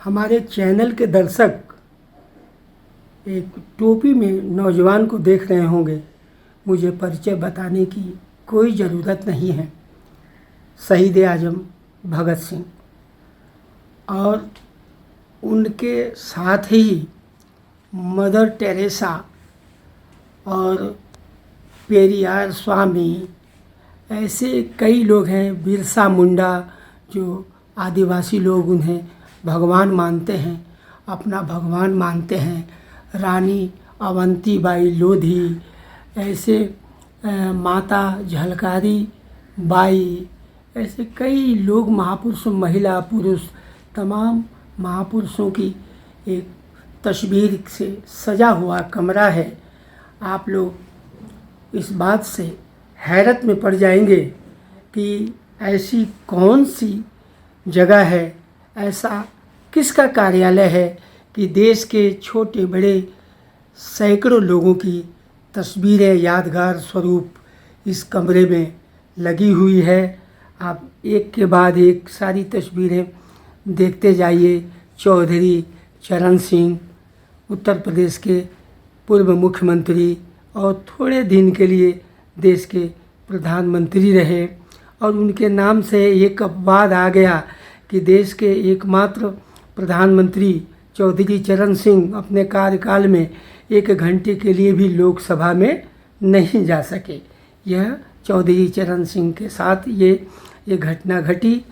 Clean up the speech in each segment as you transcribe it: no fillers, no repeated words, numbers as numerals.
हमारे चैनल के दर्शक एक टोपी में नौजवान को देख रहे होंगे। मुझे परिचय बताने की कोई ज़रूरत नहीं है। शहीद आजम भगत सिंह और उनके साथ ही मदर टेरेसा और पेरियार स्वामी, ऐसे कई लोग हैं। बिरसा मुंडा, जो आदिवासी लोग उन्हें भगवान मानते हैं, अपना भगवान मानते हैं। रानी अवंतीबाई लोधी, ऐसे माता झलकारी बाई, ऐसे कई लोग महापुरुष, महिला पुरुष, तमाम महापुरुषों की एक तस्वीर से सजा हुआ कमरा है। आप लोग इस बात से हैरत में पड़ जाएंगे कि ऐसी कौन सी जगह है, ऐसा किसका कार्यालय है कि देश के छोटे बड़े सैकड़ों लोगों की तस्वीरें यादगार स्वरूप इस कमरे में लगी हुई है। आप एक के बाद एक सारी तस्वीरें देखते जाइए। चौधरी चरण सिंह, उत्तर प्रदेश के पूर्व मुख्यमंत्री और थोड़े दिन के लिए देश के प्रधानमंत्री रहे, और उनके नाम से एक अपवाद आ गया कि देश के एकमात्र प्रधानमंत्री चौधरी चरण सिंह अपने कार्यकाल में 1 घंटे के लिए भी लोकसभा में नहीं जा सके। यह चौधरी चरण सिंह के साथ ये घटना घटी।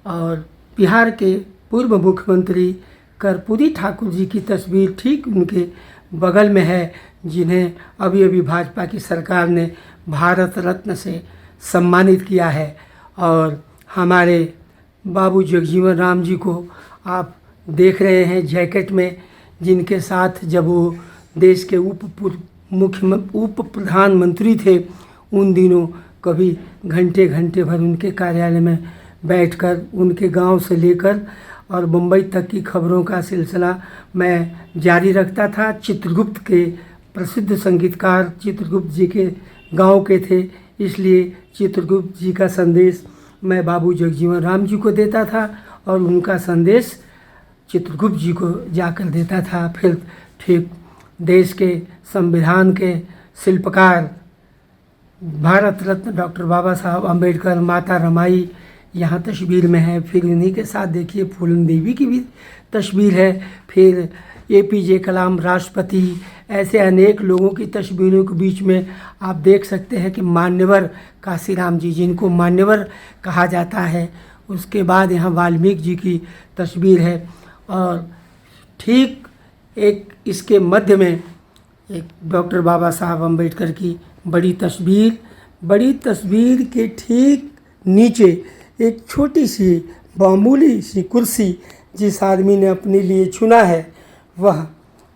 और बिहार के पूर्व मुख्यमंत्री कर्पूरी ठाकुर जी की तस्वीर ठीक उनके बगल में है, जिन्हें अभी अभी भाजपा की सरकार ने भारत रत्न से सम्मानित किया है। और हमारे बाबू जगजीवन राम जी को आप देख रहे हैं जैकेट में, जिनके साथ जब वो देश के उप प्रधानमंत्री थे, उन दिनों कभी घंटे घंटे भर उनके कार्यालय में बैठकर उनके गांव से लेकर और मुंबई तक की खबरों का सिलसिला मैं जारी रखता था। चित्रगुप्त के प्रसिद्ध संगीतकार चित्रगुप्त जी के गांव के थे, इसलिए चित्रगुप्त जी का संदेश मैं बाबू जगजीवन राम जी को देता था और उनका संदेश चित्रगुप्त जी को जाकर देता था। फिर ठीक देश के संविधान के शिल्पकार भारत रत्न डॉक्टर बाबा साहब अम्बेडकर, माता रमाई यहाँ तस्वीर में है। फिर उन्हीं के साथ देखिए फूलन देवी की भी तस्वीर है। फिर APJ कलाम राष्ट्रपति, ऐसे अनेक लोगों की तस्वीरों के बीच में आप देख सकते हैं कि मान्यवर काशीराम जी, जिनको मान्यवर कहा जाता है। उसके बाद यहाँ वाल्मीकि जी की तस्वीर है और ठीक एक इसके मध्य में एक डॉक्टर बाबा साहब अम्बेडकर की बड़ी तस्वीर के ठीक नीचे एक छोटी सी मामूली सी कुर्सी जिस आदमी ने अपने लिए चुना है, वह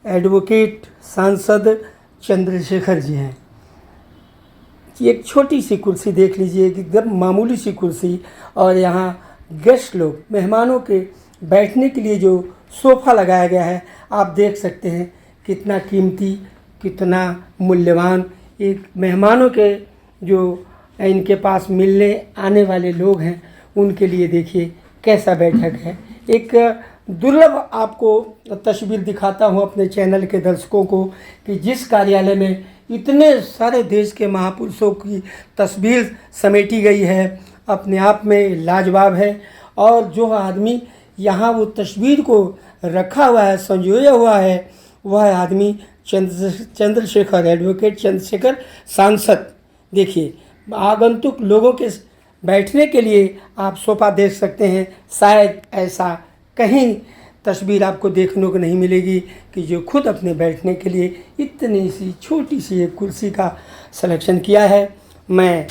एडवोकेट सांसद चंद्रशेखर जी हैं। एक छोटी सी कुर्सी देख लीजिए, एकदम मामूली सी कुर्सी, और यहाँ गेस्ट लोग, मेहमानों के बैठने के लिए जो सोफ़ा लगाया गया है, आप देख सकते हैं कितना कीमती, कितना मूल्यवान। एक मेहमानों के जो इनके पास मिलने आने वाले लोग हैं, उनके लिए देखिए कैसा बैठक है। एक दुर्लभ आपको तस्वीर दिखाता हूँ अपने चैनल के दर्शकों को कि जिस कार्यालय में इतने सारे देश के महापुरुषों की तस्वीर समेटी गई है, अपने आप में लाजवाब है। और जो आदमी यहाँ वो तस्वीर को रखा हुआ है, संजोया हुआ है, वह आदमी चंद्रशेखर, एडवोकेट चंद्रशेखर सांसद। देखिए आगंतुक लोगों के बैठने के लिए आप सोफ़ा देख सकते हैं। शायद ऐसा कहीं तस्वीर आपको देखने को नहीं मिलेगी कि जो खुद अपने बैठने के लिए इतनी सी छोटी सी एक कुर्सी का सिलेक्शन किया है। मैं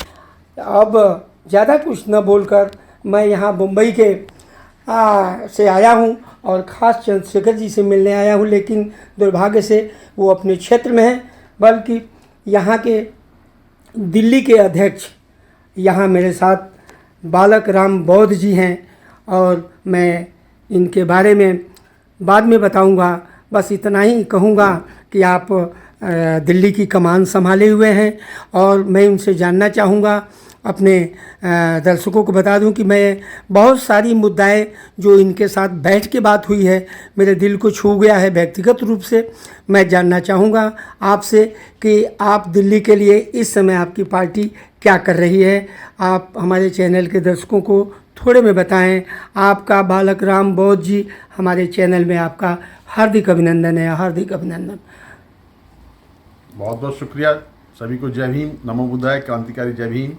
अब ज़्यादा कुछ न बोलकर मैं यहाँ मुंबई के से आया हूँ और ख़ास चंद्रशेखर जी से मिलने आया हूँ, लेकिन दुर्भाग्य से वो अपने क्षेत्र में हैं। बल्कि यहाँ के दिल्ली के अध्यक्ष यहाँ मेरे साथ बालक राम बौद्ध जी हैं, और मैं इनके बारे में बाद में बताऊंगा। बस इतना ही कहूँगा कि आप दिल्ली की कमान संभाले हुए हैं, और मैं उनसे जानना चाहूँगा अपने दर्शकों को बता दूं कि मैं बहुत सारी मुद्दाएं जो इनके साथ बैठ के बात हुई है मेरे दिल को छू गया है व्यक्तिगत रूप से। मैं जानना चाहूँगा आपसे कि आप दिल्ली के लिए इस समय आपकी पार्टी क्या कर रही है। आप हमारे चैनल के दर्शकों को थोड़े में बताएं। आपका बालक राम बौद्ध जी हमारे चैनल में आपका हार्दिक अभिनंदन है, हार्दिक अभिनंदन। बहुत बहुत शुक्रिया। सभी को जय भीम, नमो बुद्धाय, क्रांतिकारी जय भीम।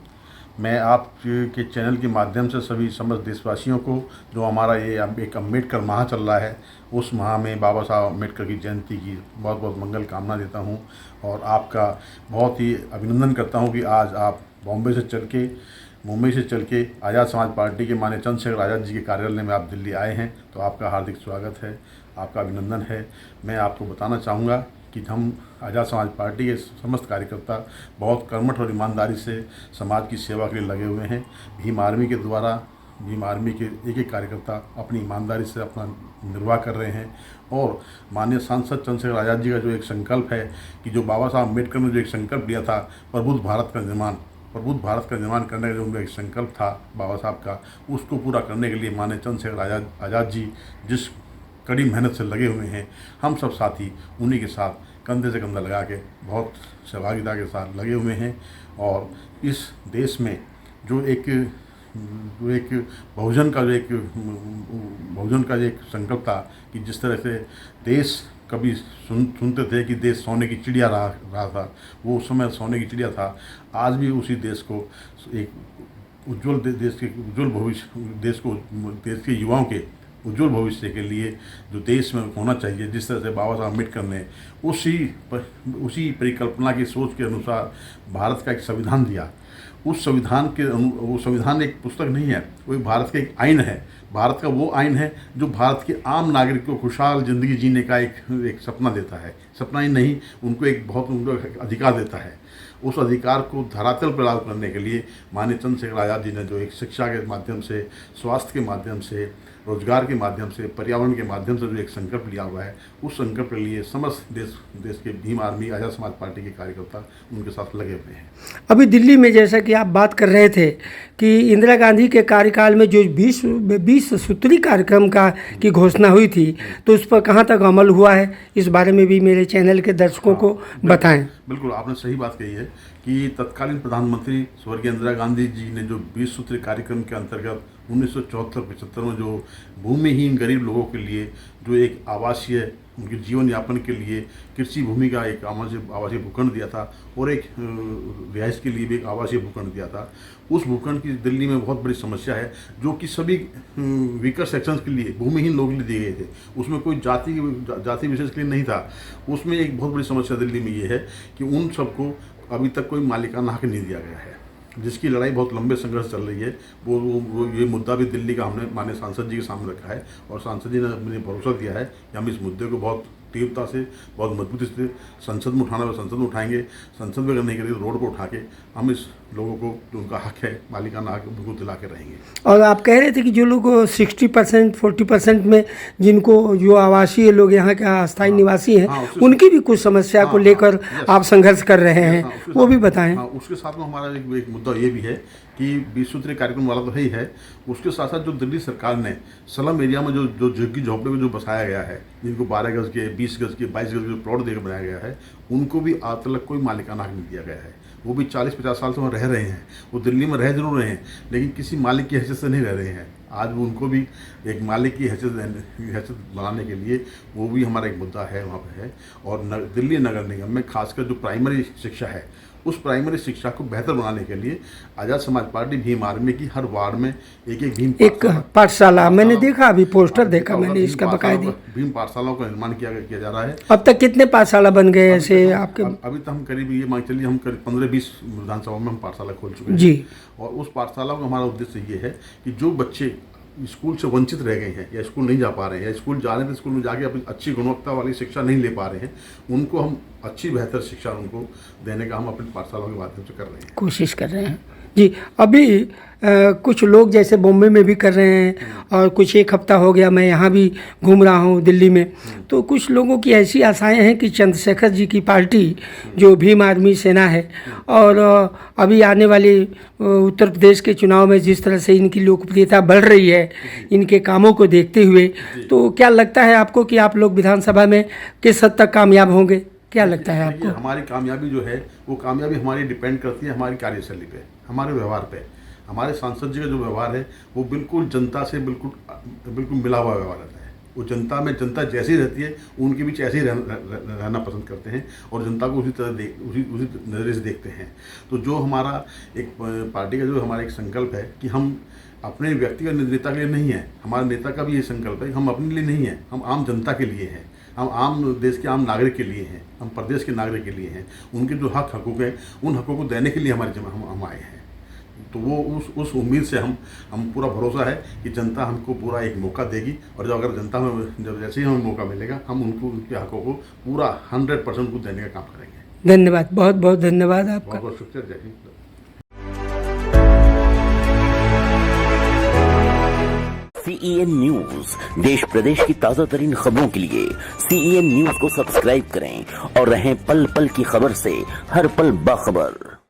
मैं आपके चैनल के माध्यम से सभी समस्त देशवासियों को, जो हमारा ये एक अम्बेडकर माह चल रहा है, उस माह में बाबा साहब अम्बेडकर की जयंती की बहुत बहुत मंगल कामना देता हूँ और आपका बहुत ही अभिनंदन करता हूँ कि आज आप मुंबई से चल के आज़ाद समाज पार्टी के माननीय चंद्रशेखर आज़ाद जी के कार्यालय में आप दिल्ली आए हैं, तो आपका हार्दिक स्वागत है, आपका अभिनंदन है। मैं आपको बताना चाहूँगा कि हम आज़ाद समाज पार्टी के समस्त कार्यकर्ता बहुत कर्मठ और ईमानदारी से समाज की सेवा के लिए लगे हुए हैं। भीम आर्मी के द्वारा भीम आर्मी के एक एक कार्यकर्ता अपनी ईमानदारी से अपना निर्वाह कर रहे हैं और माननीय सांसद चंद्रशेखर आज़ाद जी का जो एक संकल्प है कि जो बाबा साहब अम्बेडकर ने जो एक संकल्प लिया था प्रबुद्ध भारत का निर्माण करने का जो उनका एक संकल्प था बाबा साहब का, उसको पूरा करने के लिए माननीय चंद्रशेखर आज़ाद जी जिस कड़ी मेहनत से लगे हुए हैं, हम सब साथी उन्हीं के साथ कंधे से कंधा लगा के बहुत सहभागिता के साथ लगे हुए हैं। और इस देश में जो एक बहुजन का जो एक संकल्प था कि जिस तरह से देश कभी सुनते थे कि देश सोने की चिड़िया रहा था, वो उस समय सोने की चिड़िया था। आज भी उसी देश को एक देश के युवाओं के उज्जवल भविष्य के लिए जो देश में होना चाहिए, जिस तरह से बाबा साहब अम्बेडकर ने उसी परिकल्पना की सोच के अनुसार भारत का एक संविधान दिया। वो संविधान एक पुस्तक नहीं है, वो भारत का एक आइन है। भारत का वो आइन है जो भारत के आम नागरिक को खुशहाल ज़िंदगी जीने का एक सपना देता है। सपना ही नहीं, उनको अधिकार देता है। उस अधिकार को धरातल पर लागू करने के लिए माननीय चंद्रशेखर आज़ाद जी ने जो एक शिक्षा के माध्यम से, स्वास्थ्य के माध्यम से, रोजगार के माध्यम से, पर्यावरण के माध्यम से जो एक संकल्प लिया हुआ है, उस संकल्प के लिए समस्त देश के भीम आर्मी आज़ाद समाज पार्टी के कार्यकर्ता उनके साथ लगे हुए हैं। अभी दिल्ली में जैसा कि आप बात कर रहे थे कि इंदिरा गांधी के कार्यकाल में जो 20 सूत्री कार्यक्रम की घोषणा हुई थी, तो उस पर कहाँ तक अमल हुआ है, इस बारे में भी मेरे चैनल के दर्शकों को बताएं। बिल्कुल, आपने सही बात कही है कि तत्कालीन प्रधानमंत्री स्वर्गीय इंदिरा गांधी जी ने जो 20 सूत्री कार्यक्रम के अंतर्गत 1974-75 में जो भूमिहीन गरीब लोगों के लिए जो एक आवासीय, उनके जीवन यापन के लिए कृषि भूमि का एक आवासीय भूखंड दिया था और एक रिहाइश के लिए भी एक आवासीय भूखंड दिया था। उस भूखंड की दिल्ली में बहुत बड़ी समस्या है, जो कि सभी वीकर सेक्शंस के लिए, भूमिहीन लोगों के लिए दिए गए थे। उसमें कोई जाति विशेष के लिए नहीं था। उसमें एक बहुत बड़ी समस्या दिल्ली में ये है कि उन सबको अभी तक कोई मालिकाना हक नहीं दिया गया है, जिसकी लड़ाई बहुत लंबे संघर्ष चल रही है। वो ये मुद्दा भी दिल्ली का हमने माननीय सांसद जी के सामने रखा है और सांसद जी ने मुझे भरोसा दिया है कि हम इस मुद्दे को बहुत तीव्रता से, बहुत मजबूती से संसद में उठाना है, संसद में उठाएंगे। संसद में अगर नहीं करेंगे तो रोड पर उठा के हम इस लोगों को जो उनका हक है, मालिकाना हक, उनको दिला के रहेंगे। और आप कह रहे थे कि जो लोग 60% 40% में जिनको जो आवासीय लोग यहाँ के अस्थायी निवासी हैं, उनकी भी कुछ समस्या को लेकर आप संघर्ष कर रहे हैं, वो भी बताएं। उसके साथ में हमारा एक मुद्दा ये भी है कि 20 सूत्री कार्यक्रम वाला तो है ही है, उसके साथ साथ जो दिल्ली सरकार ने स्लम एरिया में जो झुग्गी झोंपड़े में जो बसाया गया है, जिनको 12 गज के, 20 गज के, 22 गज के प्लॉट देकर बनाया गया है, उनको भी आज तक कोई मालिकाना हक नहीं दिया गया है। वो भी 40-50 साल से वहाँ रह रहे हैं। वो दिल्ली में रह जरूर रहे हैं, लेकिन किसी मालिक की हैसियत से नहीं रह रहे हैं। आज वो उनको भी एक मालिक की हैसियत बनाने के लिए वो भी हमारा एक मुद्दा है, वहाँ पे है। और दिल्ली नगर निगम में खासकर जो प्राइमरी शिक्षा है, उस प्राइमरी शिक्षा को बेहतर बनाने के लिए आज़ाद समाज पार्टी भीम आर्मी की हर वार्ड में एक पाठशाला, मैंने देखा, अभी पोस्टर देखा मैंने इसका बकायदा भीम पाठशालाओं का निर्माण किया जा रहा है। अब तक कितने पाठशाला बन गए ऐसे आपके? अभी तक हम करीब ये मान चलिए हम करीब 15-20 विधानसभा में हम पाठशाला खोल चुके हैं जी। और उस पाठशाला का हमारा उद्देश्य ये है कि जो बच्चे स्कूल से वंचित रह गए हैं या स्कूल नहीं जा पा रहे हैं या स्कूल जा रहे हैं तो स्कूल में जाके अपनी अच्छी गुणवत्ता वाली शिक्षा नहीं ले पा रहे हैं, उनको हम अच्छी बेहतर शिक्षा उनको देने का हम अपनी पाठशालाओं के माध्यम से कर रहे हैं, कोशिश कर रहे हैं जी। अभी कुछ लोग जैसे बॉम्बे में भी कर रहे हैं और कुछ एक हफ्ता हो गया मैं यहाँ भी घूम रहा हूँ दिल्ली में, तो कुछ लोगों की ऐसी आशाएं हैं कि चंद्रशेखर जी की पार्टी जो भीम आर्मी सेना है और अभी आने वाले उत्तर प्रदेश के चुनाव में जिस तरह से इनकी लोकप्रियता बढ़ रही है इनके कामों को देखते हुए, तो क्या लगता है आपको कि आप लोग विधानसभा में किस हद तक कामयाब होंगे? क्या लगता है आपको? हमारी कामयाबी जो है वो कामयाबी हमारी डिपेंड करती है हमारी कार्यशैली पे, हमारे व्यवहार पे। हमारे सांसद जी का जो व्यवहार है वो बिल्कुल जनता से बिल्कुल मिला हुआ व्यवहार रहता है। वो जनता में जनता जैसी रहती है उनके बीच ऐसे ही रहना पसंद करते हैं और जनता को उसी नज़रिए से देखते हैं। तो जो हमारा एक पार्टी का जो हमारा एक संकल्प है कि हम अपने व्यक्तिगत नेता के लिए नहीं है, हमारे नेता का भी ये संकल्प है, हम अपने लिए नहीं है, हम आम जनता के लिए हैं, हम आम देश के आम नागरिक के लिए हैं, हम प्रदेश के नागरिक के लिए हैं। उनके जो हकूक़ हैं उन हकों को देने के लिए हम आए हैं। तो वो उस उम्मीद से हम पूरा भरोसा है कि जनता हमको पूरा एक मौका देगी और जब अगर जनता में जब जैसे ही हमें मौका मिलेगा हम उनको उनके हकों को पूरा 100% को देने का काम करेंगे। धन्यवाद, बहुत बहुत धन्यवाद आपका। बहुत बहुत शुक्रिया। जय हिंद। CEN न्यूज देश प्रदेश की ताजा तरीन खबरों के लिए CEN न्यूज को सब्सक्राइब करें और रहें पल पल की खबर से हर पल बाखबर।